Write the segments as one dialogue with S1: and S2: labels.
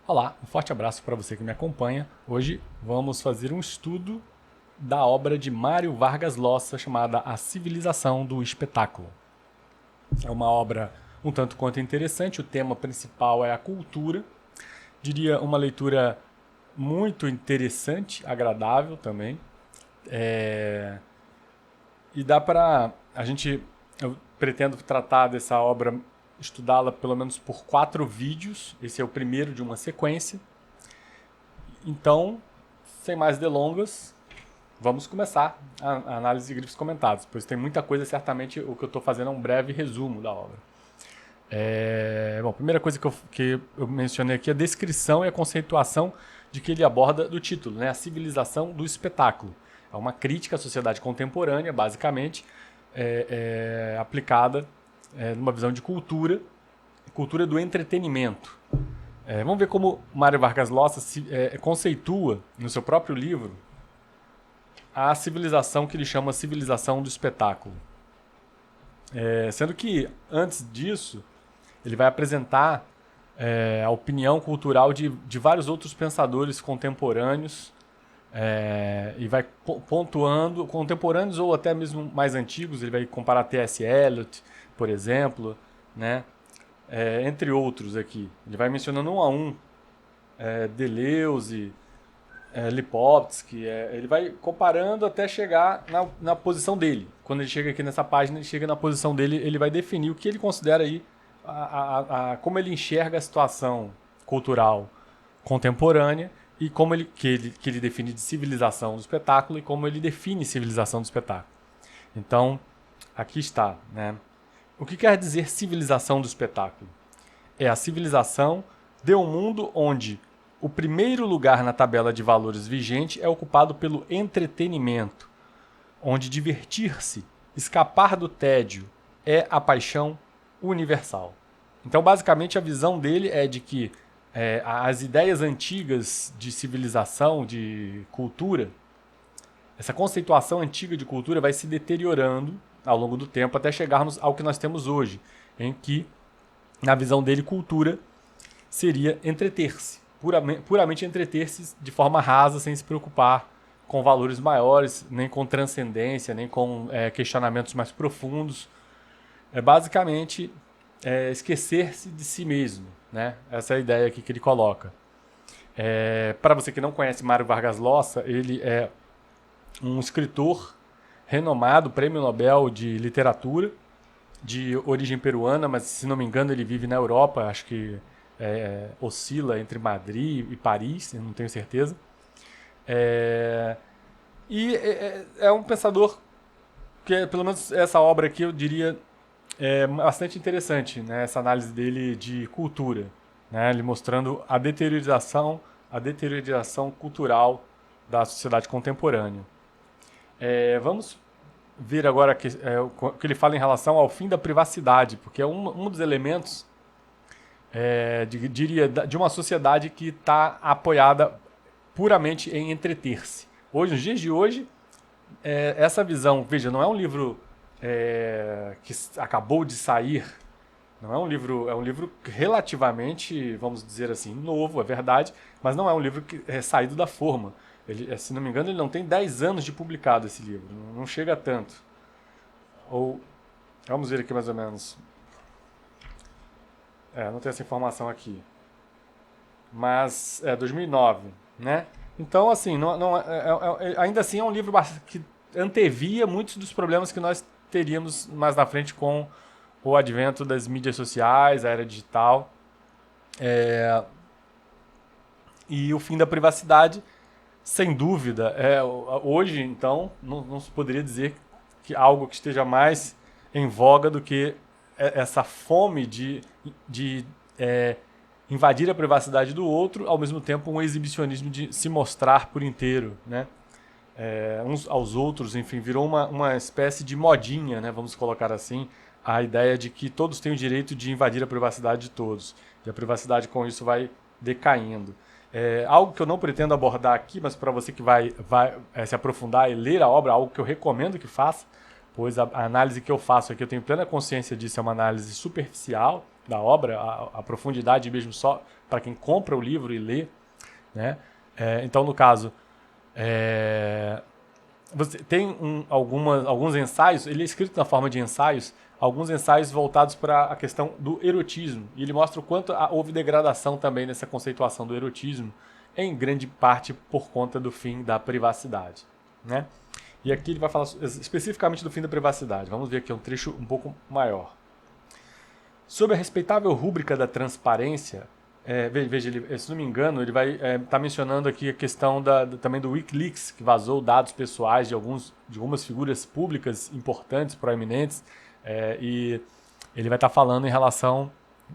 S1: Olá, um forte abraço para você que me acompanha. Hoje vamos fazer um estudo da obra de Mário Vargas Llosa chamada A Civilização do Espetáculo. É uma obra um tanto quanto interessante, o tema principal é a cultura. Diria uma leitura muito interessante, agradável também. E dá para eu pretendo tratar dessa obra, estudá-la pelo menos por 4 vídeos. Esse é o primeiro de uma sequência. Então, sem mais delongas, vamos começar a análise de grifos comentados, pois tem muita coisa, certamente o que eu estou fazendo é um breve resumo da obra. Bom, a primeira coisa que eu mencionei aqui é a descrição e a conceituação de que ele aborda do título, né? A civilização do espetáculo. É uma crítica à sociedade contemporânea, basicamente, aplicada numa visão de cultura do entretenimento. Vamos ver como Mário Vargas Llosa conceitua no seu próprio livro a civilização que ele chama civilização do espetáculo. Sendo que, antes disso, ele vai apresentar a opinião cultural de vários outros pensadores contemporâneos e vai pontuando, contemporâneos ou até mesmo mais antigos. Ele vai comparar T.S. Eliot, por exemplo, né? Entre outros aqui. Ele vai mencionando um a um, Deleuze, Lipovetsky, ele vai comparando até chegar na posição dele. Quando ele chega aqui nessa página, ele chega na posição dele, ele vai definir o que ele considera aí, como ele enxerga a situação cultural contemporânea e como que ele define de civilização do espetáculo e como ele define civilização do espetáculo. Então, aqui está, né? O que quer dizer civilização do espetáculo? É a civilização de um mundo onde o primeiro lugar na tabela de valores vigente é ocupado pelo entretenimento, onde divertir-se, escapar do tédio, é a paixão universal. Então, basicamente, a visão dele é de que as ideias antigas de civilização, de cultura, essa conceituação antiga de cultura vai se deteriorando ao longo do tempo até chegarmos ao que nós temos hoje, em que, na visão dele, cultura seria entreter-se, puramente entreter-se de forma rasa, sem se preocupar com valores maiores, nem com transcendência, nem com questionamentos mais profundos. Basicamente, esquecer-se de si mesmo, né? Essa é a ideia aqui que ele coloca. Para você que não conhece Mário Vargas Llosa, ele é um escritor renomado, prêmio Nobel de literatura, de origem peruana, mas se não me engano ele vive na Europa, acho que oscila entre Madrid e Paris, não tenho certeza. É um pensador que, pelo menos essa obra aqui, eu diria, é bastante interessante, né? Essa análise dele de cultura, né? Ele mostrando a deterioração cultural da sociedade contemporânea. Vamos ver agora o que ele fala em relação ao fim da privacidade, porque é um dos elementos, diria, de uma sociedade que está apoiada puramente em entreter-se. Hoje, nos dias de hoje, essa visão, veja, não é um livro que acabou de sair, não é um livro, é um livro relativamente, vamos dizer assim, novo, é verdade, mas não é um livro que é saído da forma. Ele, se não me engano, ele não tem 10 anos de publicado esse livro, não chega a tanto. Ou, vamos ver aqui mais ou menos. Não tem essa informação aqui. Mas é 2009, né? Então, assim, ainda assim é um livro que antevia muitos dos problemas que nós teríamos mais na frente com o advento das mídias sociais, a era digital. E o fim da privacidade, sem dúvida, hoje, então, não se poderia dizer que algo que esteja mais em voga do que essa fome de invadir a privacidade do outro, ao mesmo tempo um exibicionismo de se mostrar por inteiro, né? Uns aos outros, enfim, virou uma espécie de modinha, né? Vamos colocar assim, a ideia de que todos têm o direito de invadir a privacidade de todos. E a privacidade com isso vai decaindo. Algo que eu não pretendo abordar aqui, mas para você que vai se aprofundar e ler a obra, algo que eu recomendo que faça, pois a análise que eu faço aqui, eu tenho plena consciência disso, é uma análise superficial, da obra, a profundidade mesmo só para quem compra o livro e lê, né? Então, no caso, você tem alguns ensaios, ele é escrito na forma de ensaios, alguns ensaios voltados para a questão do erotismo. E ele mostra o quanto houve degradação também nessa conceituação do erotismo, em grande parte por conta do fim da privacidade, né? E aqui ele vai falar especificamente do fim da privacidade. Vamos ver aqui um trecho um pouco maior. Sob a respeitável rúbrica da transparência, veja, se não me engano, ele vai estar mencionando aqui a questão também do Wikileaks, que vazou dados pessoais de algumas figuras públicas importantes, proeminentes, e ele vai estar falando em relação,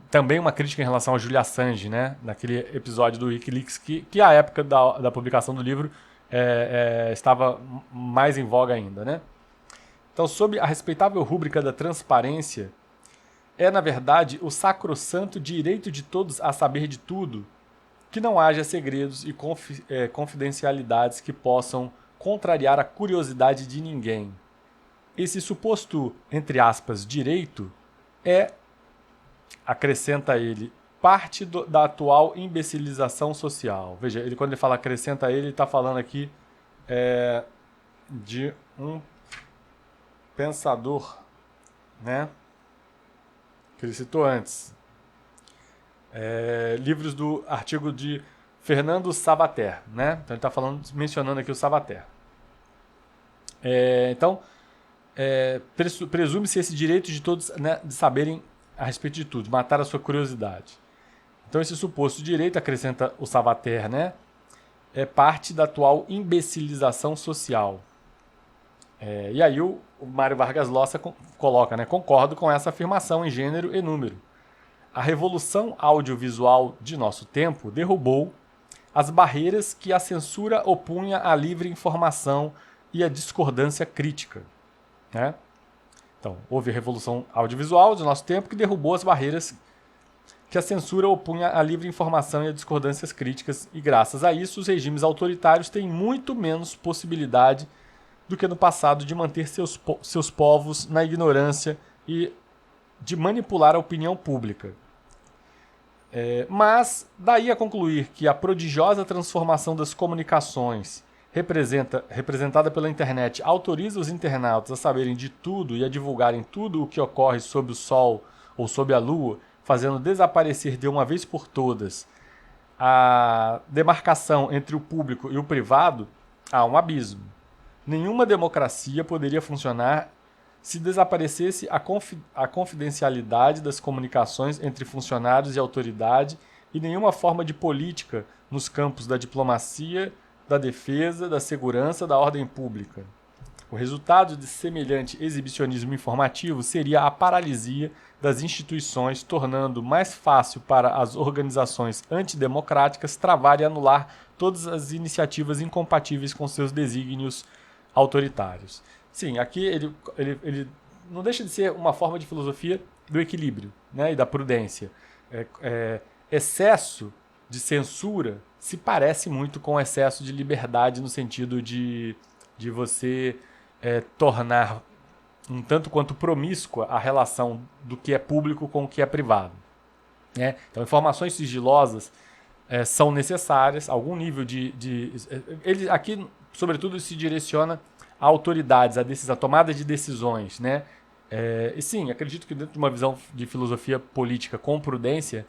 S1: também uma crítica em relação a Julian Assange, né, naquele episódio do Wikileaks, que à época da publicação do livro estava mais em voga ainda, né? Então, sob a respeitável rúbrica da transparência, na verdade, o sacrossanto direito de todos a saber de tudo, que não haja segredos e confidencialidades que possam contrariar a curiosidade de ninguém. Esse suposto, entre aspas, direito acrescenta ele, parte da atual imbecilização social. Veja, quando ele fala acrescenta ele está falando aqui de um pensador, né, que ele citou antes. Livros do artigo de Fernando Savater, né? Então ele está mencionando aqui o Savater. Então, presume-se esse direito de todos, né, de saberem a respeito de tudo, matar a sua curiosidade. Então esse suposto direito, acrescenta o Savater, né, é parte da atual imbecilização social. E aí o Mário Vargas Llosa coloca, né, concordo com essa afirmação em gênero e número. A revolução audiovisual de nosso tempo derrubou as barreiras que a censura opunha à livre informação e à discordância crítica, né? Então, houve a revolução audiovisual de nosso tempo que derrubou as barreiras que a censura opunha à livre informação e a discordâncias críticas, e graças a isso os regimes autoritários têm muito menos possibilidade do que no passado de manter seus povos na ignorância e de manipular a opinião pública. Mas, daí a concluir que a prodigiosa transformação das comunicações representada pela internet autoriza os internautas a saberem de tudo e a divulgarem tudo o que ocorre sob o sol ou sob a lua, fazendo desaparecer de uma vez por todas a demarcação entre o público e o privado, há um abismo. Nenhuma democracia poderia funcionar se desaparecesse a confidencialidade das comunicações entre funcionários e autoridade e nenhuma forma de política nos campos da diplomacia, da defesa, da segurança, da ordem pública. O resultado de semelhante exibicionismo informativo seria a paralisia das instituições, tornando mais fácil para as organizações antidemocráticas travar e anular todas as iniciativas incompatíveis com seus desígnios autoritários. Sim, aqui ele não deixa de ser uma forma de filosofia do equilíbrio, né, e da prudência. Excesso de censura se parece muito com excesso de liberdade no sentido de você tornar um tanto quanto promíscua a relação do que é público com o que é privado. Né? Então, informações sigilosas são necessárias, algum nível ele aqui, sobretudo, se direciona a autoridades, a tomada de decisões, né? E sim, acredito que dentro de uma visão de filosofia política com prudência,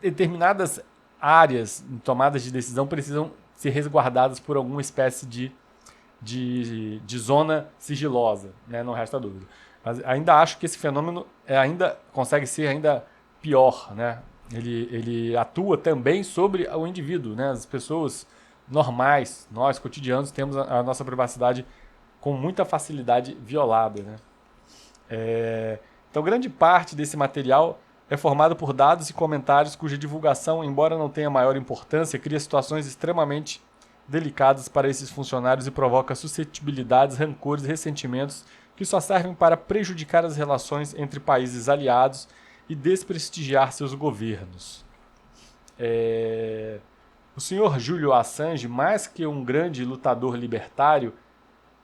S1: determinadas áreas em tomadas de decisão precisam ser resguardadas por alguma espécie de zona sigilosa, né? Não resta dúvida. Mas ainda acho que esse fenômeno ainda consegue ser ainda pior, né? Ele atua também sobre o indivíduo, né? As pessoas normais, nós cotidianos, temos a nossa privacidade com muita facilidade violada, né? Então, grande parte desse material é formado por dados e comentários cuja divulgação, embora não tenha maior importância, cria situações extremamente delicadas para esses funcionários e provoca suscetibilidades, rancores e ressentimentos que só servem para prejudicar as relações entre países aliados e desprestigiar seus governos. O senhor Julian Assange, mais que um grande lutador libertário,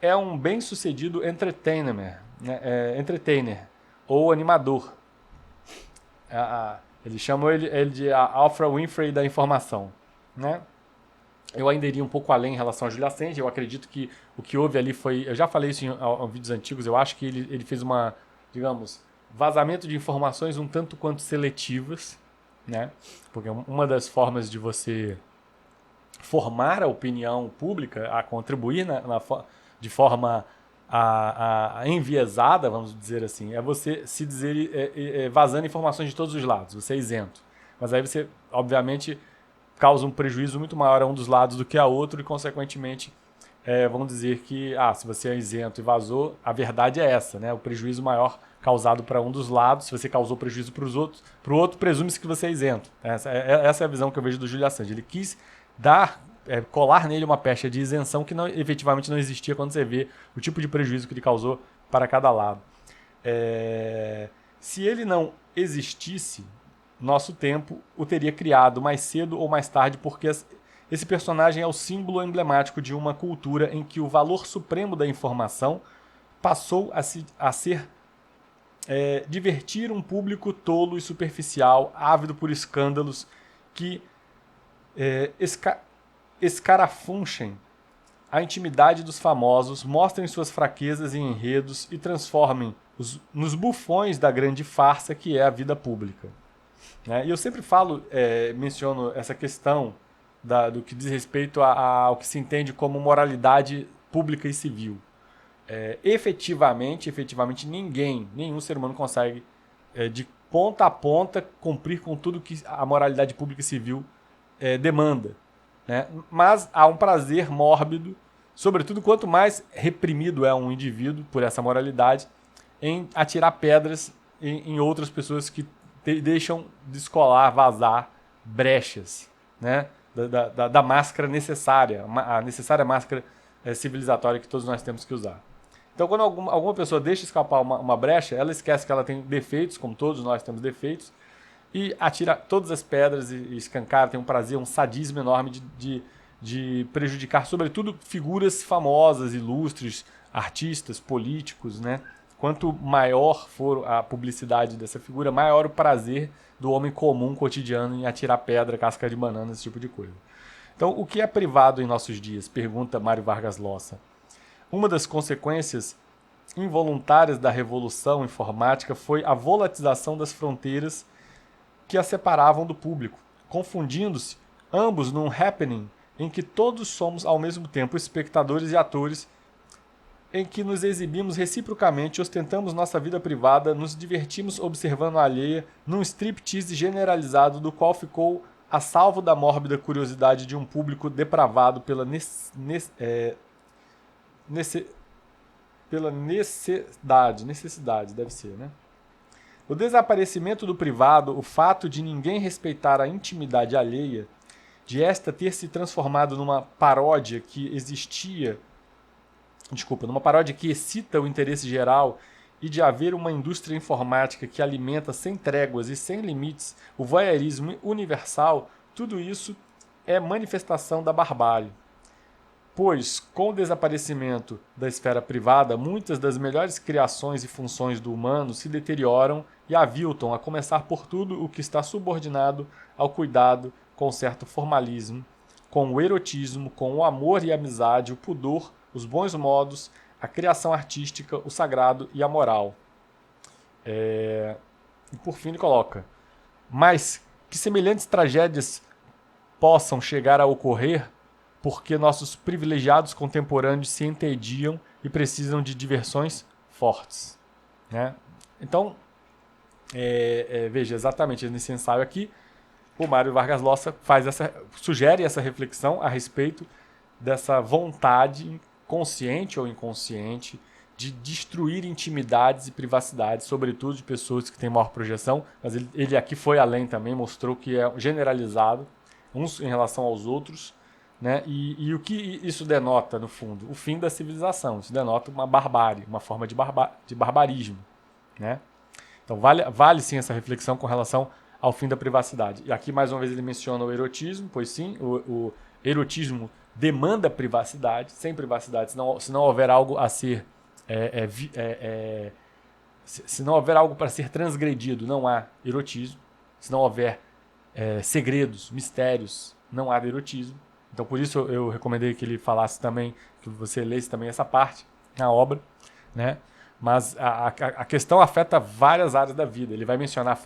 S1: é um bem-sucedido entertainer ou animador. Eles chamam ele de a Oprah Winfrey da informação, né? Eu ainda iria um pouco além em relação a Julia Assange. Eu acredito que o que houve ali foi... Eu já falei isso em vídeos antigos. Eu acho que ele fez uma, digamos, vazamento de informações um tanto quanto seletivas, né? Porque uma das formas de você formar a opinião pública, a contribuir de forma enviesada, vamos dizer assim, é você se dizer vazando informações de todos os lados. Você é isento. Mas aí você, obviamente, causa um prejuízo muito maior a um dos lados do que a outro e, consequentemente, vamos dizer que se você é isento e vazou, a verdade é essa, né? O prejuízo maior causado para um dos lados, se você causou prejuízo para o outro, presume-se que você é isento. Essa é a visão que eu vejo do Julian Assange. Ele quis colar nele uma pecha de isenção que efetivamente não existia quando você vê o tipo de prejuízo que ele causou para cada lado. Se ele não existisse, nosso tempo o teria criado mais cedo ou mais tarde, porque esse personagem é o símbolo emblemático de uma cultura em que o valor supremo da informação passou a ser divertir um público tolo e superficial, ávido por escândalos que escarafunchem a intimidade dos famosos, mostrem suas fraquezas e enredos e transformem nos bufões da grande farsa que é a vida pública. E eu sempre menciono essa questão do que diz respeito ao que se entende como moralidade pública e civil. Efetivamente, nenhum ser humano consegue, de ponta a ponta, cumprir com tudo que a moralidade pública e civil demanda. Né? Mas há um prazer mórbido, sobretudo quanto mais reprimido é um indivíduo por essa moralidade, em atirar pedras em outras pessoas que deixam descolar, vazar brechas, né? da máscara necessária, a necessária máscara civilizatória que todos nós temos que usar. Então, quando alguma pessoa deixa escapar uma brecha, ela esquece que ela tem defeitos, como todos nós temos defeitos, e atira todas as pedras e escancara, tem um prazer, um sadismo enorme de prejudicar, sobretudo, figuras famosas, ilustres, artistas, políticos, né? Quanto maior for a publicidade dessa figura, maior o prazer do homem comum, cotidiano, em atirar pedra, casca de banana, esse tipo de coisa. Então, o que é privado em nossos dias? Pergunta Mário Vargas Llosa. Uma das consequências involuntárias da revolução informática foi a volatização das fronteiras que a separavam do público, confundindo-se ambos num happening em que todos somos ao mesmo tempo espectadores e atores, em que nos exibimos reciprocamente, ostentamos nossa vida privada, nos divertimos observando a alheia, num striptease generalizado do qual ficou a salvo da mórbida curiosidade de um público depravado pela necessidade, deve ser, né? O desaparecimento do privado, o fato de ninguém respeitar a intimidade alheia, de esta ter se transformado numa paródia numa paródia que excita o interesse geral, e de haver uma indústria informática que alimenta sem tréguas e sem limites o voyeurismo universal, tudo isso é manifestação da barbárie. Pois, com o desaparecimento da esfera privada, muitas das melhores criações e funções do humano se deterioram e aviltam, a começar por tudo o que está subordinado ao cuidado, com certo formalismo, com o erotismo, com o amor e a amizade, o pudor, os bons modos, a criação artística, o sagrado e a moral. E por fim ele coloca: mas que semelhantes tragédias possam chegar a ocorrer porque nossos privilegiados contemporâneos se entediam e precisam de diversões fortes. Né? Então, veja, exatamente nesse ensaio aqui, o Mário Vargas Llosa sugere essa reflexão a respeito dessa vontade, consciente ou inconsciente, de destruir intimidades e privacidades, sobretudo de pessoas que têm maior projeção, mas ele aqui foi além também, mostrou que é generalizado, uns em relação aos outros, né? E o que isso denota, no fundo? O fim da civilização. Isso denota uma barbárie, uma forma de barbarismo. Né? Então vale sim essa reflexão com relação ao fim da privacidade. E aqui mais uma vez ele menciona o erotismo, pois sim, o erotismo demanda privacidade. Sem privacidade, se não houver algo a ser se não houver algo para ser transgredido, não há erotismo. se não houver segredos, mistérios, não há erotismo. Então por isso eu recomendei que ele falasse também, que você lesse também essa parte na obra, né? Mas a questão afeta várias áreas da vida. Ele vai mencionar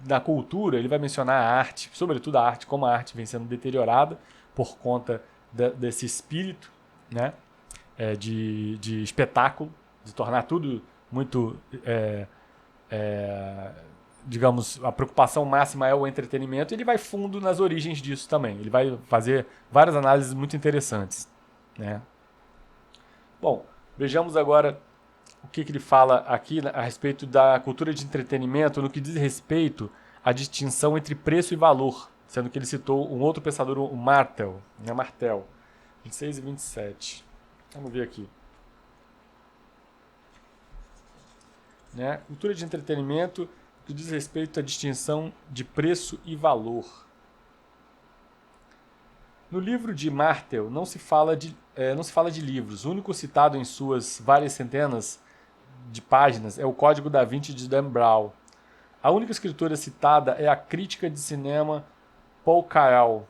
S1: na cultura, ele vai mencionar a arte, sobretudo a arte, como a arte vem sendo deteriorada por conta desse espírito, né? De espetáculo, de tornar tudo muito digamos, a preocupação máxima é o entretenimento, e ele vai fundo nas origens disso também. Ele vai fazer várias análises muito interessantes, né? Bom, vejamos agora o que ele fala aqui a respeito da cultura de entretenimento no que diz respeito à distinção entre preço e valor, sendo que ele citou um outro pensador, o Martel, né? Martel, 26 e 27. Vamos ver aqui. Né? Cultura de entretenimento que diz respeito à distinção de preço e valor. No livro de Martel não se fala de livros. O único citado em suas várias centenas de páginas é o Código da Vinci de Dan Brown. A única escritora citada é a crítica de cinema Paul Cael.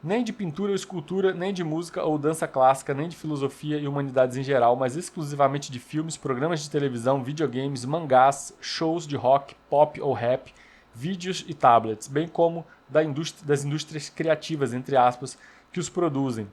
S1: Nem de pintura ou escultura, nem de música ou dança clássica, nem de filosofia e humanidades em geral, mas exclusivamente de filmes, programas de televisão, videogames, mangás, shows de rock, pop ou rap, vídeos e tablets, bem como das indústrias criativas, entre aspas, que os produzem,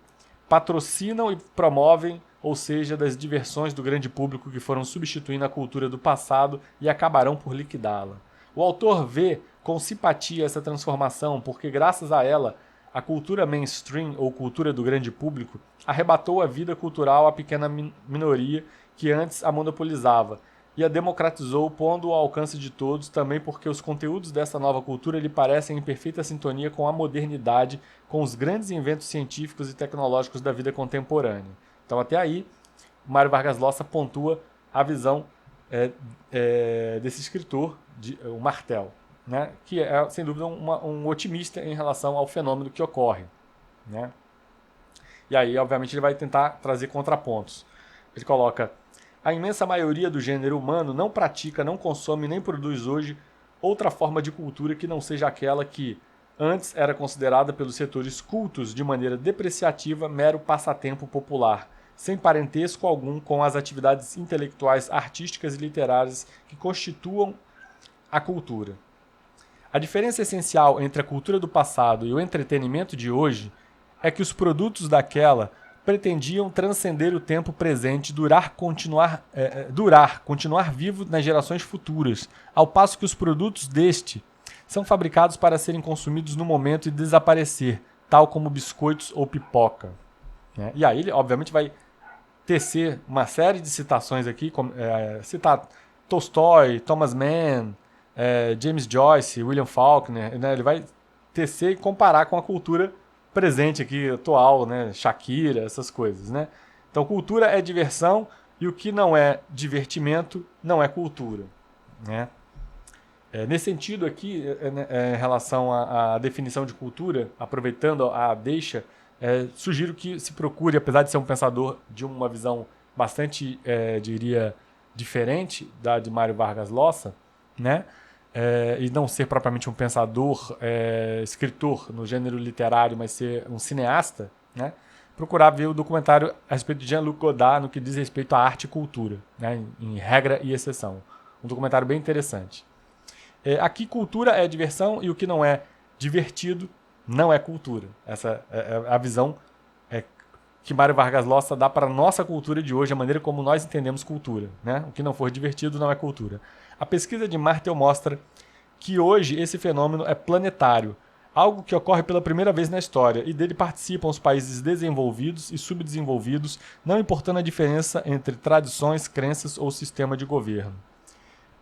S1: patrocinam e promovem, ou seja, das diversões do grande público que foram substituindo a cultura do passado e acabarão por liquidá-la. O autor vê com simpatia essa transformação, porque graças a ela, a cultura mainstream, ou cultura do grande público, arrebatou a vida cultural à pequena minoria que antes a monopolizava e a democratizou, pondo ao alcance de todos, também porque os conteúdos dessa nova cultura lhe parecem em perfeita sintonia com a modernidade, com os grandes inventos científicos e tecnológicos da vida contemporânea. Então, até aí, Mário Vargas Llosa pontua a visão desse escritor, o Martel, né? Que é, sem dúvida, um otimista em relação ao fenômeno que ocorre, né? E aí, obviamente, ele vai tentar trazer contrapontos. Ele coloca: a imensa maioria do gênero humano não pratica, não consome nem produz hoje outra forma de cultura que não seja aquela que antes era considerada pelos setores cultos de maneira depreciativa mero passatempo popular, sem parentesco algum com as atividades intelectuais, artísticas e literárias que constituam a cultura. A diferença essencial entre a cultura do passado e o entretenimento de hoje é que os produtos daquela pretendiam transcender o tempo presente, continuar vivo nas gerações futuras, ao passo que os produtos deste são fabricados para serem consumidos no momento e desaparecer, tal como biscoitos ou pipoca. Né? E aí ele, obviamente, vai tecer uma série de citações aqui, citar Tolstói, Thomas Mann, James Joyce, William Faulkner, né? Ele vai tecer e comparar com a cultura presente aqui, atual, né? Shakira, essas coisas, né? Então, cultura é diversão e o que não é divertimento não é cultura, né? Nesse sentido aqui, em relação à definição de cultura, aproveitando a deixa, sugiro que se procure, apesar de ser um pensador de uma visão bastante, diria, diferente da de Mário Vargas Llosa, né? E não ser propriamente um pensador, escritor no gênero literário, mas ser um cineasta, né? Procurar ver o documentário a respeito de Jean-Luc Godard no que diz respeito à arte e cultura, né? Em regra e exceção. Um documentário bem interessante. Aqui cultura é diversão e o que não é divertido não é cultura. Essa é a visão que Mário Vargas Llosa dá para a nossa cultura de hoje, a maneira como nós entendemos cultura, né? O que não for divertido não é cultura. A pesquisa de Martel mostra que hoje esse fenômeno é planetário, algo que ocorre pela primeira vez na história, e dele participam os países desenvolvidos e subdesenvolvidos, não importando a diferença entre tradições, crenças ou sistema de governo.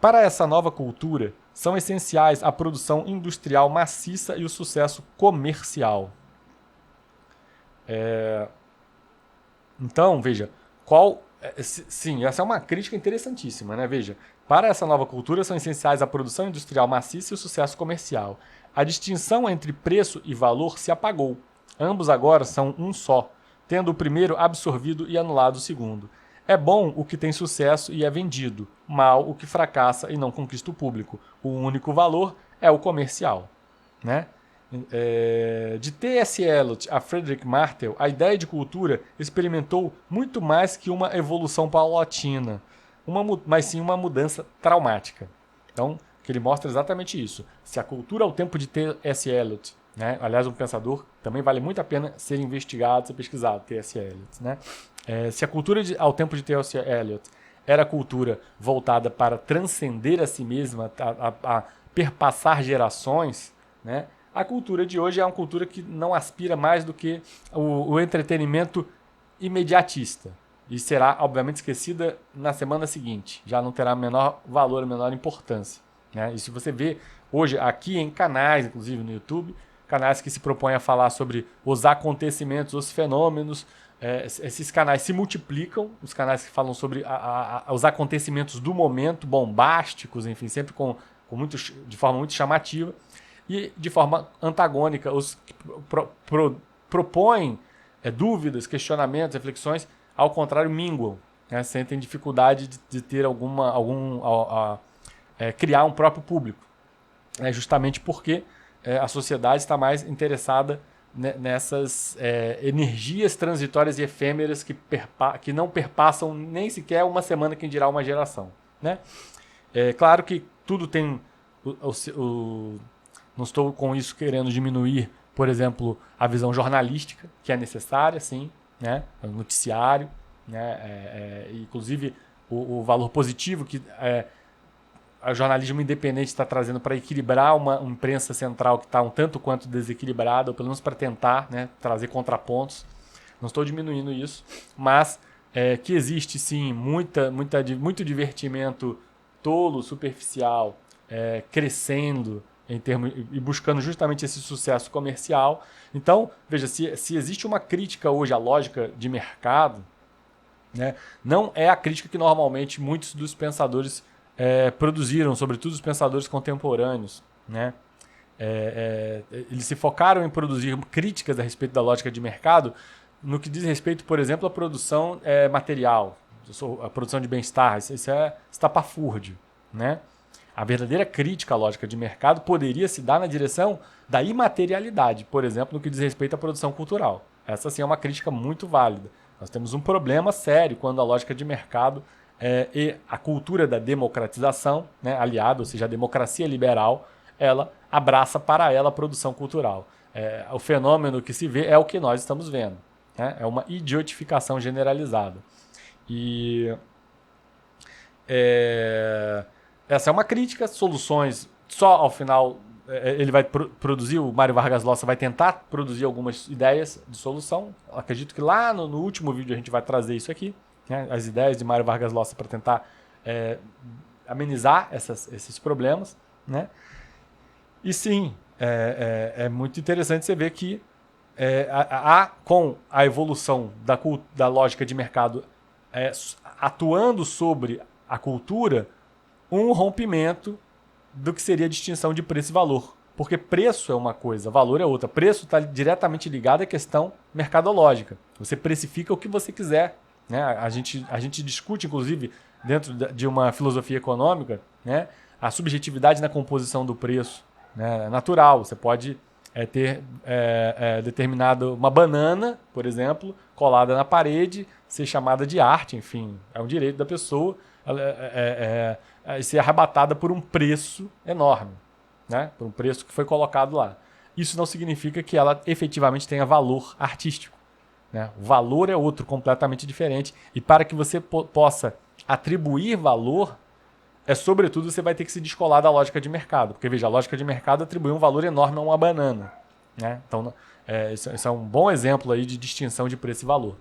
S1: Para essa nova cultura, são essenciais a produção industrial maciça e o sucesso comercial. Então, veja, sim, essa é uma crítica interessantíssima, né? Veja, para essa nova cultura são essenciais a produção industrial maciça e o sucesso comercial. A distinção entre preço e valor se apagou. Ambos agora são um só, tendo o primeiro absorvido e anulado o segundo. É bom o que tem sucesso e é vendido, mal o que fracassa e não conquista o público. O único valor é o comercial, né? De T.S. Eliot a Frederick Martel, a ideia de cultura experimentou muito mais que uma evolução paulatina, mas sim uma mudança traumática. Então, que ele mostra exatamente isso. Se a cultura ao tempo de T.S. Eliot, né? Aliás, um pensador também vale muito a pena ser investigado, ser pesquisado, T.S. Eliot, né? Se a cultura ao tempo de T.S. Eliot era a cultura voltada para transcender a si mesma, a perpassar gerações, né? A cultura de hoje é uma cultura que não aspira mais do que o entretenimento imediatista. E será, obviamente, esquecida na semana seguinte. Já não terá menor valor, menor importância, né? E se você vê hoje aqui em canais, inclusive no YouTube, canais que se propõem a falar sobre os acontecimentos, os fenômenos, esses canais se multiplicam, os canais que falam sobre os acontecimentos do momento, bombásticos, enfim, sempre de forma muito chamativa, e de forma antagônica, os que propõem dúvidas, questionamentos, reflexões, ao contrário, minguam, né? Sentem dificuldade de ter criar um próprio público, justamente porque a sociedade está mais interessada nessas energias transitórias e efêmeras que não perpassam nem sequer uma semana, quem dirá uma geração, né? Claro que tudo tem não estou com isso querendo diminuir, por exemplo, a visão jornalística, que é necessária, sim, né? O noticiário, né? Inclusive o valor positivo que o jornalismo independente está trazendo para equilibrar uma imprensa central que está um tanto quanto desequilibrada, ou pelo menos para tentar, né, trazer contrapontos. Não estou diminuindo isso, mas que existe sim muito divertimento tolo, superficial, crescendo e buscando justamente esse sucesso comercial. Então, veja, se existe uma crítica hoje à lógica de mercado, né, não é a crítica que normalmente muitos dos pensadores produziram, sobretudo os pensadores contemporâneos, né? Eles se focaram em produzir críticas a respeito da lógica de mercado no que diz respeito, por exemplo, à produção material, a produção de bem-estar. Isso é estapafúrdio, né? A verdadeira crítica à lógica de mercado poderia se dar na direção da imaterialidade, por exemplo, no que diz respeito à produção cultural. Essa sim é uma crítica muito válida. Nós temos um problema sério quando a lógica de mercado e a cultura da democratização, né, aliada, ou seja, a democracia liberal, ela abraça para ela a produção cultural. O fenômeno que se vê é o que nós estamos vendo, né? É uma idiotificação generalizada. E essa é uma crítica, soluções só ao final ele vai produzir, o Mário Vargas Llosa vai tentar produzir algumas ideias de solução. Acredito que lá no último vídeo a gente vai trazer isso aqui, né, as ideias de Mário Vargas Llosa para tentar amenizar esses problemas, né? E sim, é muito interessante você ver que com a evolução da lógica de mercado atuando sobre a cultura, um rompimento do que seria a distinção de preço e valor. Porque preço é uma coisa, valor é outra. Preço está diretamente ligado à questão mercadológica. Você precifica o que você quiser, né? A gente discute, inclusive, dentro de uma filosofia econômica, né, a subjetividade na composição do preço, né? É natural. Você pode ter determinado uma banana, por exemplo, colada na parede, ser chamada de arte, enfim, é um direito da pessoa ser arrebatada por um preço enorme, né? Por um preço que foi colocado lá. Isso não significa que ela efetivamente tenha valor artístico, né? O valor é outro, completamente diferente. E para que você possa atribuir valor, sobretudo, você vai ter que se descolar da lógica de mercado. Porque, veja, a lógica de mercado atribui um valor enorme a uma banana, né? Então, isso é um bom exemplo aí de distinção de preço e valor.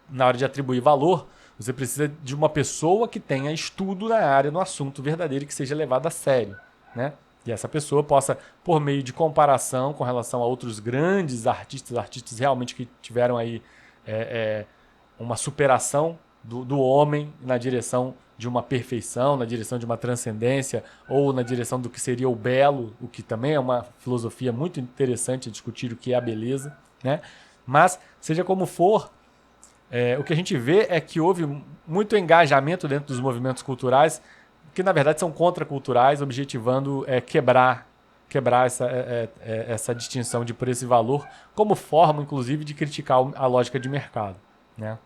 S1: Na hora de atribuir valor, você precisa de uma pessoa que tenha estudo na área, no assunto verdadeiro, que seja levado a sério, né? E essa pessoa possa, por meio de comparação com relação a outros grandes artistas realmente que tiveram aí uma superação do homem na direção de uma perfeição, na direção de uma transcendência, ou na direção do que seria o belo, o que também é uma filosofia muito interessante a discutir o que é a beleza, né? Mas, seja como for, o que a gente vê é que houve muito engajamento dentro dos movimentos culturais que na verdade são contraculturais, objetivando quebrar essa distinção de preço e valor como forma, inclusive, de criticar a lógica de mercado, né?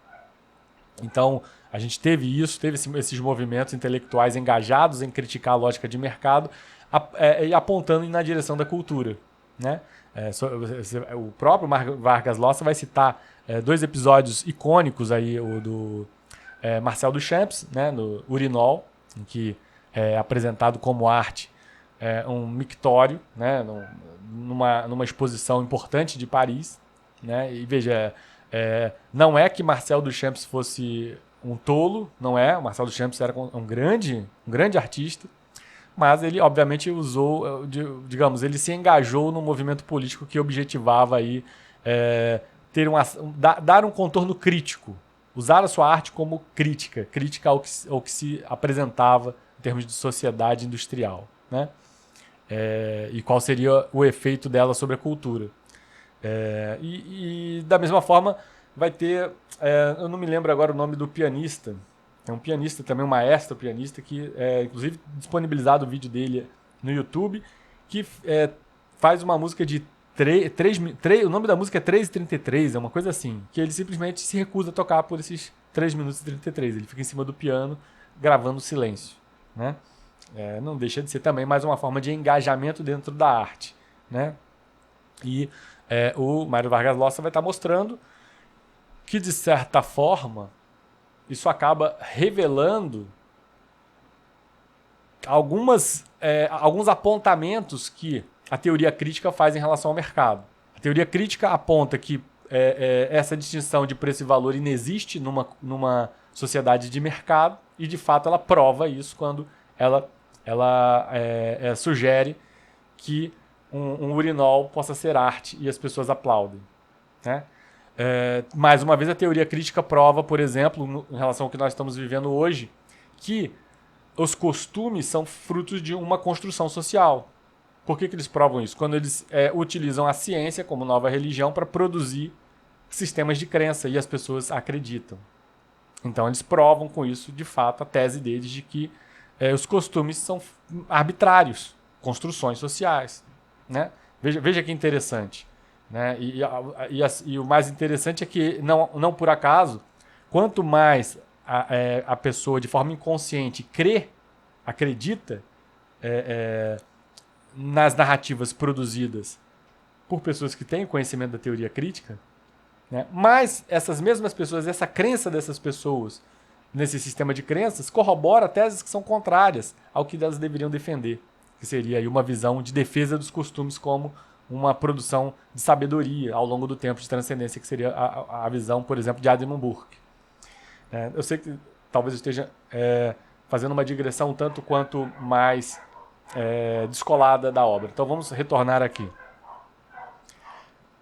S1: Então, a gente teve esses movimentos intelectuais engajados em criticar a lógica de mercado e apontando na direção da cultura, né? O próprio Vargas Llosa vai citar 2 episódios icônicos aí, o do Marcel Duchamp, né, no Urinol, em que é apresentado como arte um mictório, né, numa exposição importante de Paris, né? E veja, não é que Marcel Duchamp fosse um tolo, não é. O Marcel Duchamp era um grande artista, mas ele obviamente usou, digamos, ele se engajou num movimento político que objetivava aí dar um contorno crítico, usar a sua arte como crítica ao que se apresentava em termos de sociedade industrial, né? E qual seria o efeito dela sobre a cultura. E da mesma forma vai ter, eu não me lembro agora o nome do pianista, é um pianista também, um maestro pianista, que inclusive disponibilizado o vídeo dele no YouTube, que faz uma música de o nome da música é 3:33, é uma coisa assim, que ele simplesmente se recusa a tocar por esses 3 minutos e 33, ele fica em cima do piano gravando silêncio, né? Não deixa de ser também mais uma forma de engajamento dentro da arte, né? E o Mário Vargas Llosa vai estar mostrando que, de certa forma, isso acaba revelando alguns apontamentos que a teoria crítica faz em relação ao mercado. A teoria crítica aponta que essa distinção de preço e valor inexiste numa sociedade de mercado, e, de fato, ela prova isso quando ela sugere que um urinol possa ser arte e as pessoas aplaudem, né? Mais uma vez, a teoria crítica prova, por exemplo, em relação ao que nós estamos vivendo hoje, que os costumes são frutos de uma construção social. Por que eles provam isso? Quando eles utilizam a ciência como nova religião para produzir sistemas de crença, e as pessoas acreditam. Então, eles provam com isso, de fato, a tese deles de que os costumes são arbitrários, construções sociais, né? Veja que interessante, né? E o mais interessante é que, não por acaso, quanto mais a pessoa, de forma inconsciente, acredita nas narrativas produzidas por pessoas que têm conhecimento da teoria crítica, né? Mas essas mesmas pessoas, essa crença dessas pessoas nesse sistema de crenças, corrobora teses que são contrárias ao que elas deveriam defender, que seria aí uma visão de defesa dos costumes como uma produção de sabedoria ao longo do tempo, de transcendência, que seria a visão, por exemplo, de Edmund Burke. Eu sei que talvez eu esteja fazendo uma digressão um tanto quanto mais descolada da obra. Então vamos retornar aqui.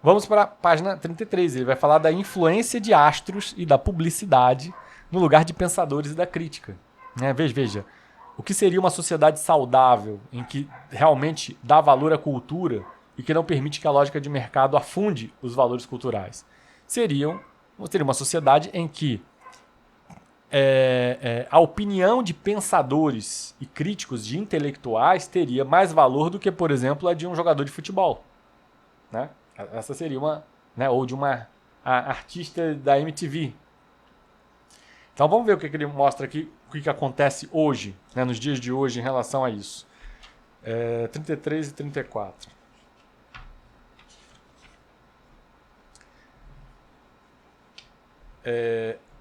S1: Vamos para a página 33. Ele vai falar da influência de astros e da publicidade no lugar de pensadores e da crítica. Veja, o que seria uma sociedade saudável, em que realmente dá valor à cultura e que não permite que a lógica de mercado afunde os valores culturais? Seria uma sociedade em que a opinião de pensadores e críticos, de intelectuais, teria mais valor do que, por exemplo, a de um jogador de futebol, né? Essa seria ou de uma artista da MTV. Então vamos ver o que ele mostra aqui, o que acontece hoje, né, nos dias de hoje em relação a isso. 33 e 34.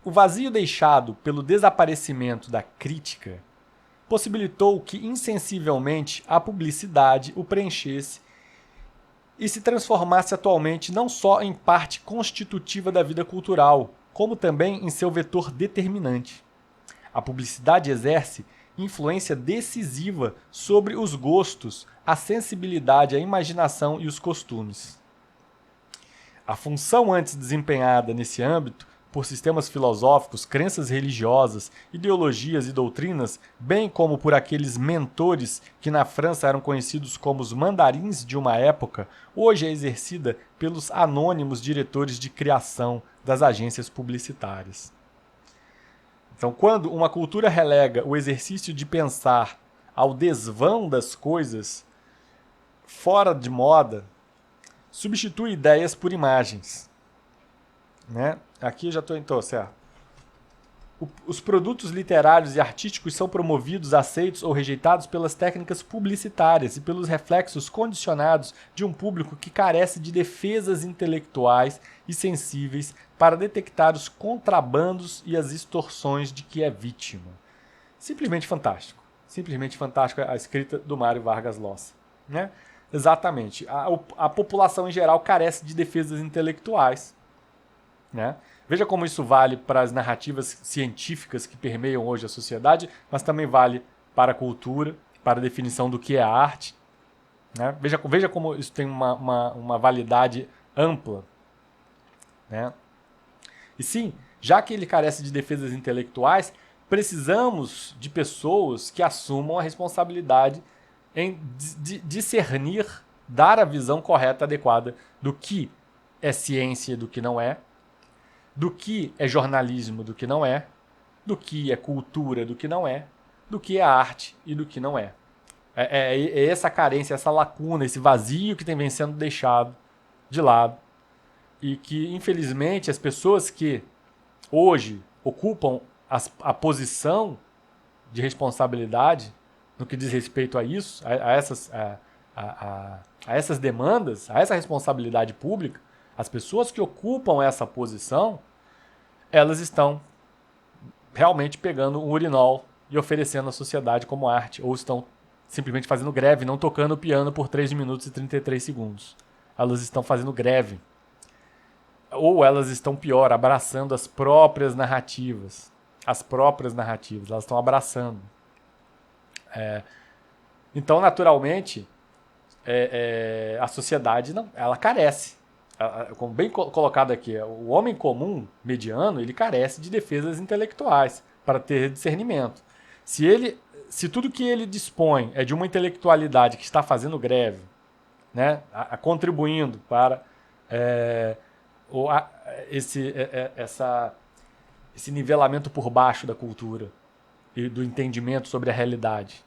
S1: O vazio deixado pelo desaparecimento da crítica possibilitou que, insensivelmente, a publicidade o preenchesse e se transformasse atualmente não só em parte constitutiva da vida cultural, como também em seu vetor determinante. A publicidade exerce influência decisiva sobre os gostos, a sensibilidade, a imaginação e os costumes. A função antes desempenhada nesse âmbito por sistemas filosóficos, crenças religiosas, ideologias e doutrinas, bem como por aqueles mentores que na França eram conhecidos como os mandarins de uma época, hoje é exercida pelos anônimos diretores de criação das agências publicitárias. Então, quando uma cultura relega o exercício de pensar ao desvão das coisas, fora de moda, substitui ideias por imagens. Né? Aqui eu já estou então, certo? Os produtos literários e artísticos são promovidos, aceitos ou rejeitados pelas técnicas publicitárias e pelos reflexos condicionados de um público que carece de defesas intelectuais e sensíveis para detectar os contrabandos e as extorsões de que é vítima. Simplesmente fantástico. Simplesmente fantástico a escrita do Mário Vargas Llosa. Né? Exatamente. A população em geral carece de defesas intelectuais. Né? Veja como isso vale para as narrativas científicas que permeiam hoje a sociedade, mas também vale para a cultura, para a definição do que é arte. Né? Veja como isso tem uma validade ampla. Né? E sim, já que ele carece de defesas intelectuais, precisamos de pessoas que assumam a responsabilidade em discernir, dar a visão correta, adequada do que é ciência e do que não é, do que é jornalismo, do que não é, do que é cultura, do que não é, do que é arte e do que não é. É essa carência, essa lacuna, esse vazio que vem sendo deixado de lado e que, infelizmente, as pessoas que hoje ocupam a posição de responsabilidade no que diz respeito a isso, a essas demandas, a essa responsabilidade pública, as pessoas que ocupam essa posição, elas estão realmente pegando um urinol e oferecendo à sociedade como arte, ou estão simplesmente fazendo greve, não tocando o piano por 3 minutos e 33 segundos. Elas estão fazendo greve. Ou elas estão pior, abraçando as próprias narrativas. As próprias narrativas, elas estão abraçando. Então, naturalmente, a sociedade ela carece. Como bem colocado aqui, o homem comum, mediano, ele carece de defesas intelectuais para ter discernimento. Se tudo que ele dispõe é de uma intelectualidade que está fazendo greve, né, contribuindo para esse nivelamento por baixo da cultura e do entendimento sobre a realidade,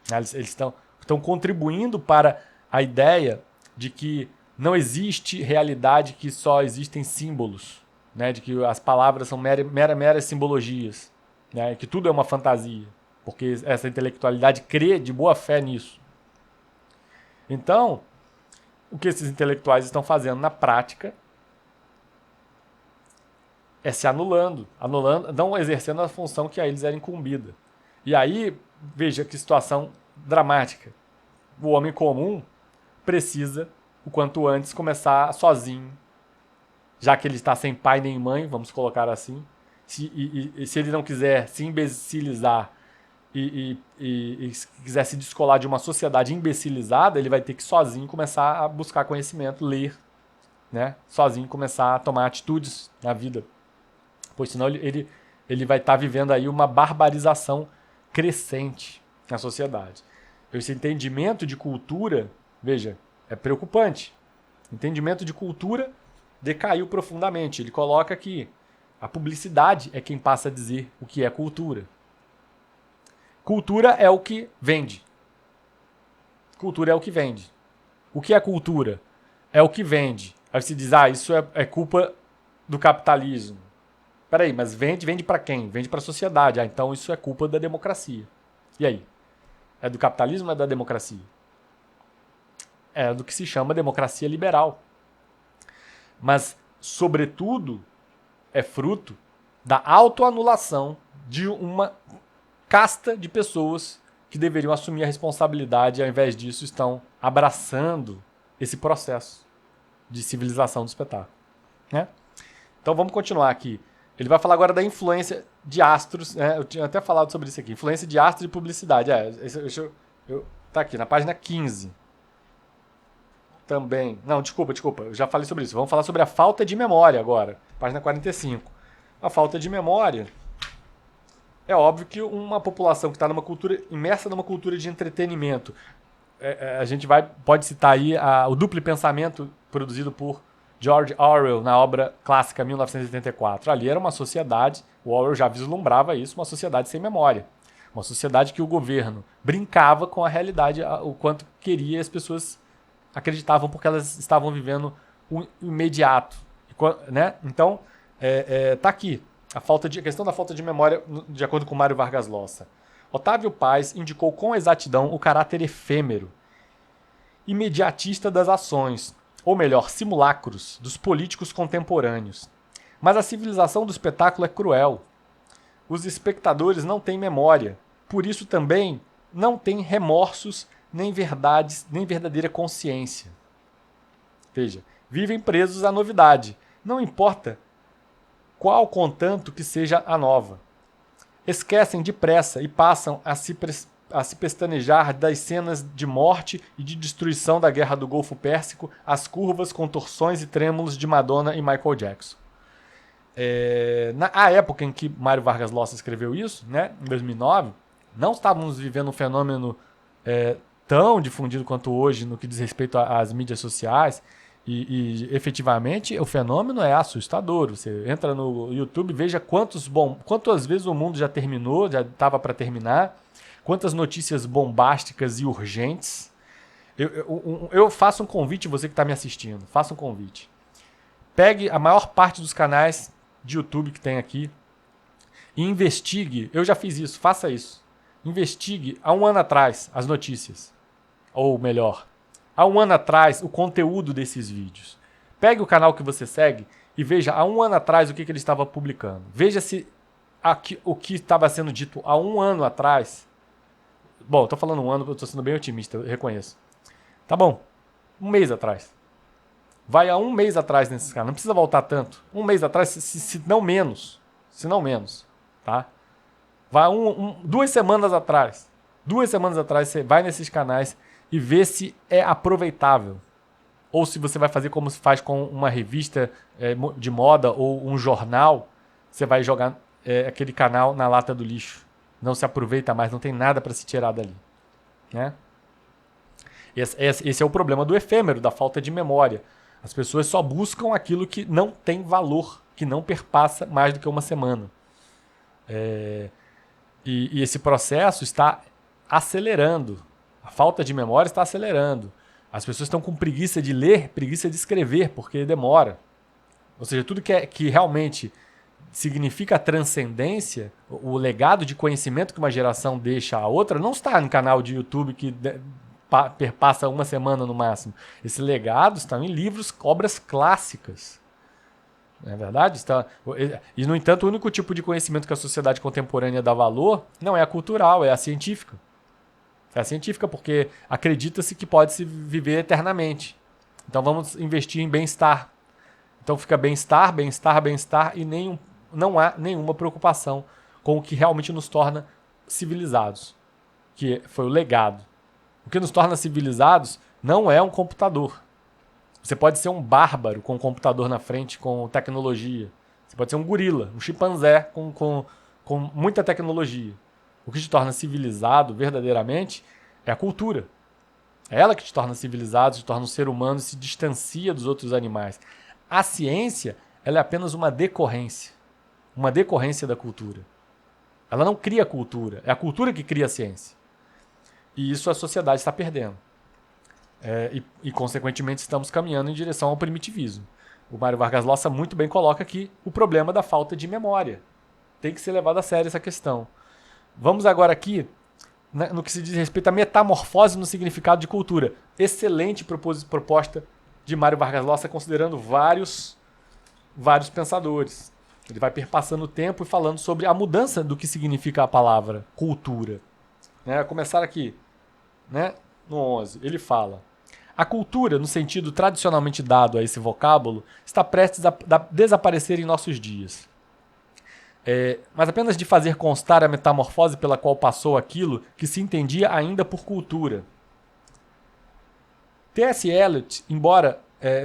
S1: né, eles estão contribuindo para a ideia de que não existe realidade, que só existem símbolos, né? De que as palavras são meras simbologias, né? Que tudo é uma fantasia, porque essa intelectualidade crê de boa fé nisso. Então, o que esses intelectuais estão fazendo na prática é se anulando, não exercendo a função que a eles era incumbida. E aí, veja que situação dramática. O homem comum precisa, o quanto antes, começar sozinho, já que ele está sem pai nem mãe, vamos colocar assim. Se ele não quiser se imbecilizar e quiser se descolar de uma sociedade imbecilizada, ele vai ter que sozinho começar a buscar conhecimento, ler, né? Sozinho começar a tomar atitudes na vida. Pois senão ele vai estar vivendo aí uma barbarização crescente na sociedade. Esse entendimento de cultura, veja, é preocupante. Entendimento de cultura decaiu profundamente. Ele coloca que a publicidade é quem passa a dizer o que é cultura. Cultura é o que vende. Cultura é o que vende. O que é cultura? É o que vende. Aí você diz, isso é culpa do capitalismo. Peraí, mas vende para quem? Vende para a sociedade. Então isso é culpa da democracia. E aí? É do capitalismo ou é da democracia? É do que se chama democracia liberal. Mas, sobretudo, é fruto da autoanulação de uma casta de pessoas que deveriam assumir a responsabilidade e, ao invés disso, estão abraçando esse processo de civilização do espetáculo. Né? Então, vamos continuar aqui. Ele vai falar agora da influência de astros. Né? Eu tinha até falado sobre isso aqui. Influência de astros e publicidade. Tá aqui, na página 15. Também. Não, desculpa. Eu já falei sobre isso. Vamos falar sobre a falta de memória agora. Página 45. A falta de memória. É óbvio que uma população que está imersa numa cultura de entretenimento. A gente pode citar aí o duplo pensamento produzido por George Orwell na obra clássica 1984. Ali era uma sociedade, o Orwell já vislumbrava isso, uma sociedade sem memória. Uma sociedade que o governo brincava com a realidade, o quanto queria, e as pessoas acreditavam porque elas estavam vivendo o imediato. Né? Então, tá aqui a questão da falta de memória, de acordo com Mário Vargas Llosa. Otávio Paz indicou com exatidão o caráter efêmero, imediatista das ações, ou melhor, simulacros, dos políticos contemporâneos. Mas a civilização do espetáculo é cruel. Os espectadores não têm memória, por isso também não têm remorsos, nem verdades, nem verdadeira consciência. Veja, vivem presos à novidade, não importa qual contanto que seja a nova. Esquecem depressa e passam a se pestanejar das cenas de morte e de destruição da Guerra do Golfo Pérsico, as curvas, contorções e trêmulos de Madonna e Michael Jackson. Na época em que Mário Vargas Llosa escreveu isso, né, em 2009, não estávamos vivendo um fenômeno tão difundido quanto hoje no que diz respeito às mídias sociais, e efetivamente o fenômeno é assustador. Você entra no YouTube, veja quantas vezes o mundo já terminou, já estava para terminar, quantas notícias bombásticas e urgentes. Eu faço um convite, você que está me assistindo, faça um convite. Pegue a maior parte dos canais de YouTube que tem aqui e investigue. Eu já fiz isso, faça isso. Investigue há um ano atrás as notícias. Ou melhor, há um ano atrás o conteúdo desses vídeos. Pegue o canal que você segue e veja há um ano atrás o que ele estava publicando. Veja se o que estava sendo dito há um ano atrás. Bom, estou falando um ano, eu estou sendo bem otimista, eu reconheço. Tá bom, um mês atrás. Vai a um mês atrás nesses caras, não precisa voltar tanto. Um mês atrás, se não menos. Se não menos, tá? Vai 2 semanas atrás. 2 semanas atrás você vai nesses canais e vê se é aproveitável. Ou se você vai fazer como se faz com uma revista de moda ou um jornal, você vai jogar aquele canal na lata do lixo. Não se aproveita mais, não tem nada para se tirar dali. Né? Esse é o problema do efêmero, da falta de memória. As pessoas só buscam aquilo que não tem valor, que não perpassa mais do que uma semana. E esse processo está acelerando. A falta de memória está acelerando. As pessoas estão com preguiça de ler, preguiça de escrever, porque demora. Ou seja, tudo que realmente significa a transcendência, o legado de conhecimento que uma geração deixa à outra, não está no canal de YouTube que perpassa uma semana no máximo. Esse legado está em livros, obras clássicas. Não é verdade? E, no entanto, o único tipo de conhecimento que a sociedade contemporânea dá valor não é a cultural, é a científica. É a científica porque acredita-se que pode se viver eternamente. Então vamos investir em bem-estar. Então fica bem-estar, bem-estar, bem-estar e não há nenhuma preocupação com o que realmente nos torna civilizados, que foi o legado. O que nos torna civilizados não é um computador. Você pode ser um bárbaro com um computador na frente, com tecnologia. Você pode ser um gorila, um chimpanzé com muita tecnologia. O que te torna civilizado verdadeiramente é a cultura. É ela que te torna civilizado, te torna um ser humano e se distancia dos outros animais. A ciência, ela é apenas uma decorrência da cultura. Ela não cria cultura, é a cultura que cria a ciência. E isso a sociedade está perdendo. E, consequentemente, estamos caminhando em direção ao primitivismo. O Mário Vargas Llosa muito bem coloca aqui o problema da falta de memória. Tem que ser levado a sério essa questão. Vamos agora aqui no que se diz respeito à metamorfose no significado de cultura. Excelente proposta de Mário Vargas Llosa, considerando vários pensadores. Ele vai perpassando o tempo e falando sobre a mudança do que significa a palavra cultura. Começar aqui, no 11, ele fala: a cultura, no sentido tradicionalmente dado a esse vocábulo, está prestes a desaparecer em nossos dias. Mas apenas de fazer constar a metamorfose pela qual passou aquilo que se entendia ainda por cultura. T.S. Eliot,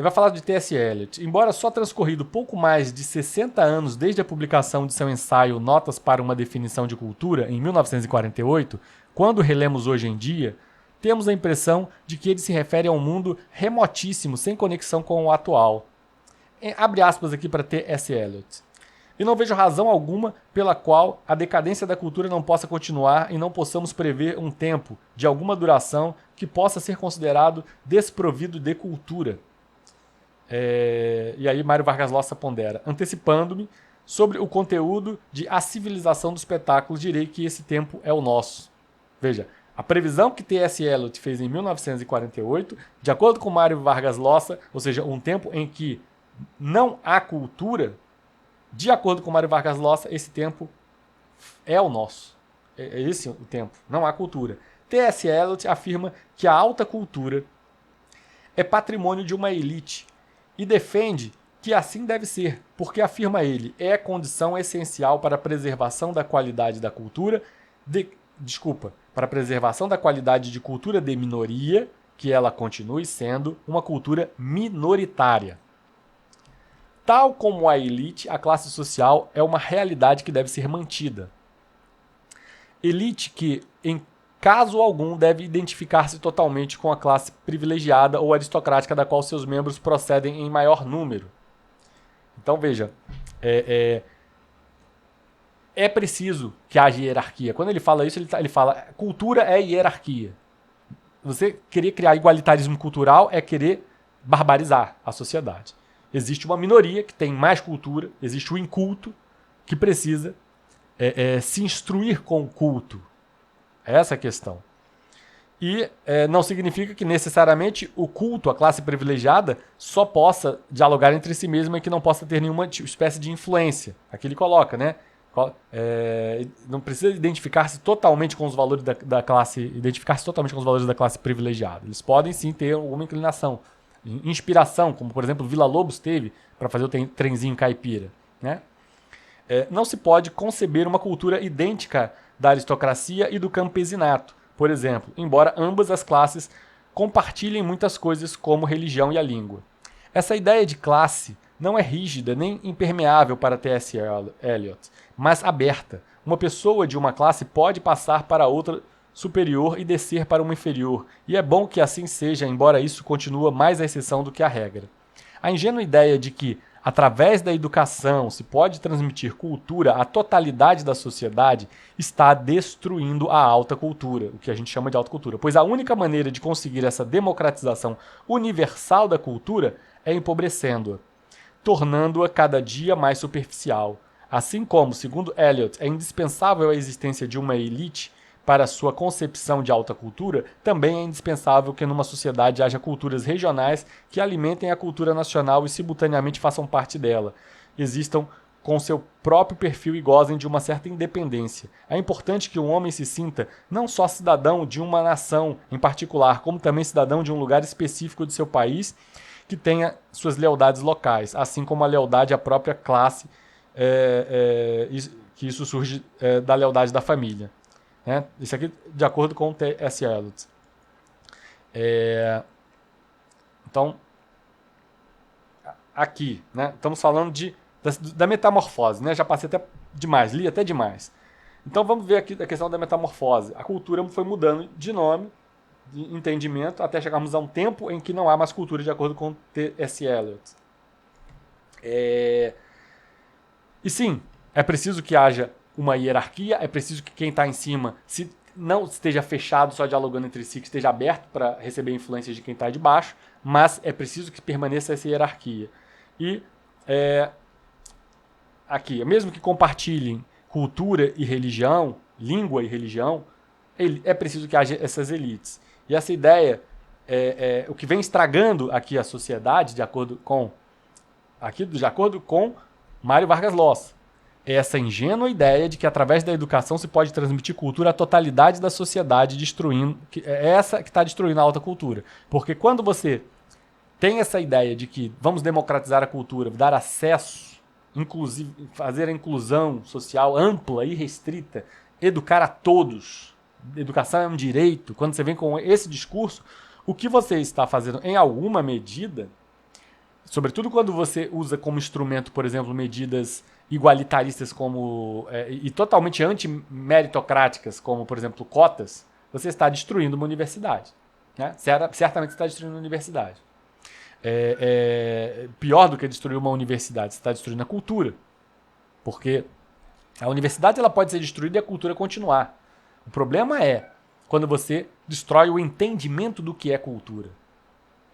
S1: vai falar de T.S. Eliot, embora só transcorrido pouco mais de 60 anos desde a publicação de seu ensaio Notas para uma Definição de Cultura, em 1948, quando relemos hoje em dia, temos a impressão de que ele se refere a um mundo remotíssimo, sem conexão com o atual. Abre aspas aqui para T.S. Eliot. E não vejo razão alguma pela qual a decadência da cultura não possa continuar e não possamos prever um tempo de alguma duração que possa ser considerado desprovido de cultura. E aí Mário Vargas Llosa pondera. Antecipando-me sobre o conteúdo de A Civilização do Espetáculo, direi que esse tempo é o nosso. Veja, a previsão que T.S. Eliot fez em 1948, de acordo com Mário Vargas Llosa, ou seja, um tempo em que não há cultura, de acordo com Mário Vargas Llosa, esse tempo é o nosso. É esse o tempo. Não há cultura. T.S. Eliot afirma que a alta cultura é patrimônio de uma elite e defende que assim deve ser, porque, afirma ele, é condição essencial para a preservação da qualidade da cultura, para a preservação da qualidade de cultura de minoria, que ela continue sendo uma cultura minoritária. Tal como a elite, a classe social é uma realidade que deve ser mantida. Elite que, em caso algum, deve identificar-se totalmente com a classe privilegiada ou aristocrática da qual seus membros procedem em maior número. Então, veja, é preciso que haja hierarquia. Quando ele fala isso, ele fala cultura é hierarquia. Você querer criar igualitarismo cultural é querer barbarizar a sociedade. Existe uma minoria que tem mais cultura, existe o inculto que precisa se instruir com o culto. Essa é a questão. E não significa que necessariamente o culto, a classe privilegiada, só possa dialogar entre si mesma e que não possa ter nenhuma espécie de influência. Aqui ele coloca, né? Não precisa identificar-se totalmente com os valores da classe, identificar-se totalmente com os valores da classe privilegiada. Eles podem sim ter alguma inclinação, inspiração, como por exemplo Vila Lobos teve para fazer o trenzinho caipira, né? Não se pode conceber uma cultura idêntica da aristocracia e do campesinato, por exemplo, embora ambas as classes compartilhem muitas coisas como religião e a língua. Essa ideia de classe não é rígida nem impermeável para T.S. Eliot, mas aberta. Uma pessoa de uma classe pode passar para outra superior e descer para uma inferior, e é bom que assim seja, embora isso continue mais a exceção do que a regra. A ingênua ideia de que, através da educação, se pode transmitir cultura à totalidade da sociedade está destruindo a alta cultura, o que a gente chama de alta cultura, pois a única maneira de conseguir essa democratização universal da cultura é empobrecendo-a, tornando-a cada dia mais superficial. Assim como, segundo Eliot, é indispensável a existência de uma elite para sua concepção de alta cultura, também é indispensável que numa sociedade haja culturas regionais que alimentem a cultura nacional e simultaneamente façam parte dela, existam com seu próprio perfil e gozem de uma certa independência. É importante que um homem se sinta não só cidadão de uma nação em particular, como também cidadão de um lugar específico de seu país que tenha suas lealdades locais, assim como a lealdade à própria classe, que isso surge da lealdade da família. Isso aqui de acordo com o T.S. Eliot. Então, aqui, né, estamos falando da metamorfose. Né? Já passei até demais, li até demais. Então vamos ver aqui a questão da metamorfose. A cultura foi mudando de nome, de entendimento, até chegarmos a um tempo em que não há mais cultura de acordo com o T.S. Eliot. E sim, é preciso que haja uma hierarquia, é preciso que quem está em cima não esteja fechado só dialogando entre si, que esteja aberto para receber influências de quem está de baixo, mas é preciso que permaneça essa hierarquia. E aqui, mesmo que compartilhem cultura e religião, língua e religião, é preciso que haja essas elites. E essa ideia o que vem estragando aqui a sociedade, de acordo com Mário Vargas Llosa. Essa ingênua ideia de que através da educação se pode transmitir cultura à totalidade da sociedade, destruindo, é essa que está destruindo a alta cultura. Porque quando você tem essa ideia de que vamos democratizar a cultura, dar acesso, inclusive fazer a inclusão social ampla e restrita, educar a todos, educação é um direito, quando você vem com esse discurso, o que você está fazendo em alguma medida, sobretudo quando você usa como instrumento, por exemplo, medidas igualitaristas e totalmente anti-meritocráticas, como, por exemplo, cotas, você está destruindo uma universidade. Né? Certamente está destruindo uma universidade. pior do que destruir uma universidade. Você está destruindo a cultura. Porque a universidade ela pode ser destruída e a cultura continuar. O problema é quando você destrói o entendimento do que é cultura.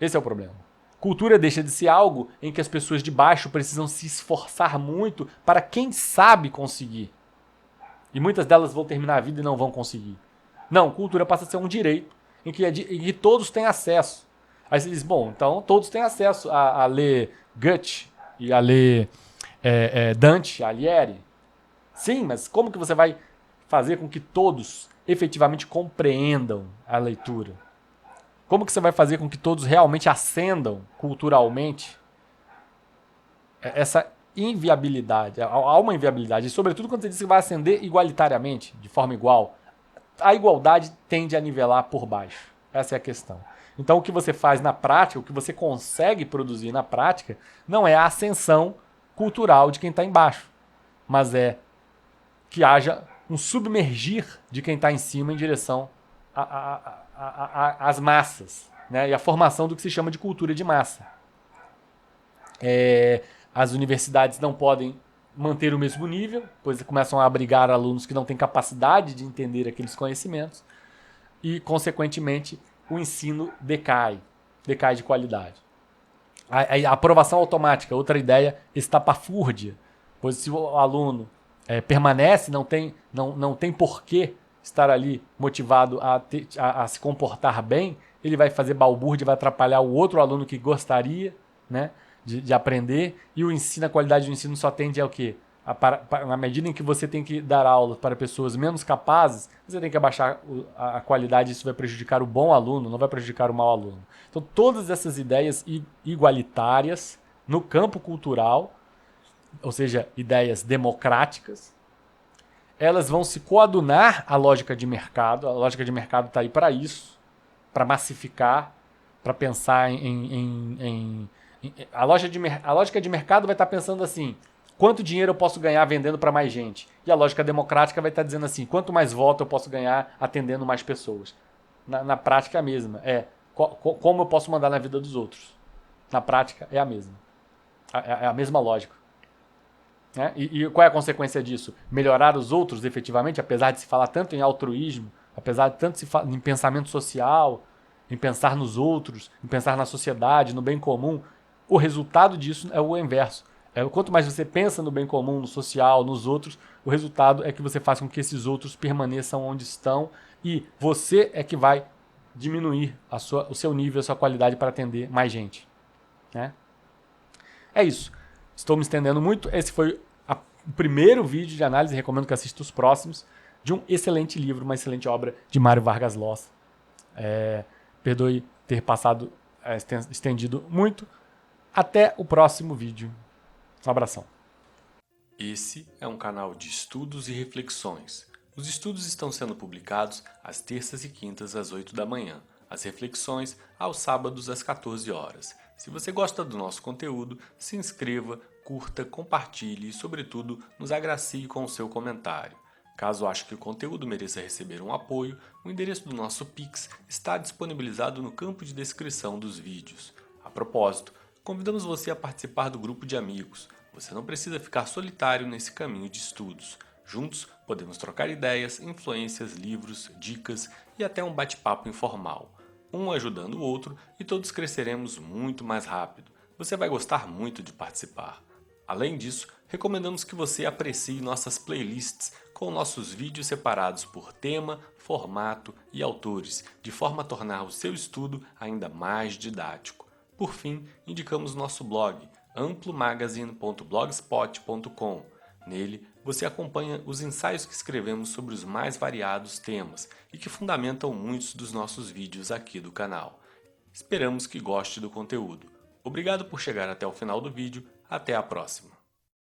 S1: Esse é o problema. Cultura deixa de ser algo em que as pessoas de baixo precisam se esforçar muito para, quem sabe, conseguir. E muitas delas vão terminar a vida e não vão conseguir. Não, cultura passa a ser um direito em que todos têm acesso. Aí você diz, bom, então todos têm acesso a ler Goethe e a ler Dante, Alighieri. Sim, mas como que você vai fazer com que todos efetivamente compreendam a leitura? Como que você vai fazer com que todos realmente ascendam culturalmente? Essa inviabilidade, há uma inviabilidade, e sobretudo quando você diz que vai ascender igualitariamente, de forma igual, a igualdade tende a nivelar por baixo. Essa é a questão. Então o que você faz na prática, o que você consegue produzir na prática, não é a ascensão cultural de quem está embaixo, mas é que haja um submergir de quem está em cima em direção às massas, né? E a formação do que se chama de cultura de massa. As universidades não podem manter o mesmo nível, pois começam a abrigar alunos que não têm capacidade de entender aqueles conhecimentos e, consequentemente, o ensino decai de qualidade. A aprovação automática, outra ideia estapafúrdia, pois se o aluno permanece, não tem porquê estar ali motivado a se comportar bem, ele vai fazer balbúrdia, vai atrapalhar o outro aluno que gostaria, né, de aprender, e a qualidade do ensino só tende a o quê? Na medida em que você tem que dar aula para pessoas menos capazes, você tem que abaixar a qualidade, isso vai prejudicar o bom aluno, não vai prejudicar o mau aluno. Então todas essas ideias igualitárias no campo cultural, ou seja, ideias democráticas, elas vão se coadunar à lógica de mercado. A lógica de mercado está aí para isso, para massificar, para pensar a lógica de mercado vai estar pensando assim, quanto dinheiro eu posso ganhar vendendo para mais gente? E a lógica democrática vai estar dizendo assim, quanto mais voto eu posso ganhar atendendo mais pessoas? Na prática é a mesma, como eu posso mandar na vida dos outros? Na prática é a mesma. É a mesma lógica. Né? E qual é a consequência disso? Melhorar os outros efetivamente, apesar de se falar tanto em altruísmo, apesar de tanto se falar em pensamento social, em pensar nos outros, em pensar na sociedade, no bem comum, o resultado disso é o inverso. Quanto mais você pensa no bem comum, no social, nos outros, o resultado é que você faz com que esses outros permaneçam onde estão e você é que vai diminuir o seu nível, a sua qualidade para atender mais gente. Né? É isso. Estou me estendendo muito. Esse foi o primeiro vídeo de análise, recomendo que assista os próximos, de um excelente livro, uma excelente obra de Mário Vargas Llosa. Perdoe ter passado, estendido muito. Até o próximo vídeo. Um abração.
S2: Esse é um canal de estudos e reflexões. Os estudos estão sendo publicados às terças e quintas às 8 da manhã. As reflexões aos sábados às 14 horas. Se você gosta do nosso conteúdo, se inscreva, curta, compartilhe e, sobretudo, nos agracie com o seu comentário. Caso ache que o conteúdo mereça receber um apoio, o endereço do nosso Pix está disponibilizado no campo de descrição dos vídeos. A propósito, convidamos você a participar do grupo de amigos. Você não precisa ficar solitário nesse caminho de estudos. Juntos, podemos trocar ideias, influências, livros, dicas e até um bate-papo informal. Um ajudando o outro e todos cresceremos muito mais rápido. Você vai gostar muito de participar. Além disso, recomendamos que você aprecie nossas playlists com nossos vídeos separados por tema, formato e autores, de forma a tornar o seu estudo ainda mais didático. Por fim, indicamos nosso blog, amplomagazine.blogspot.com. Nele, você acompanha os ensaios que escrevemos sobre os mais variados temas e que fundamentam muitos dos nossos vídeos aqui do canal. Esperamos que goste do conteúdo. Obrigado por chegar até o final do vídeo. Até a próxima!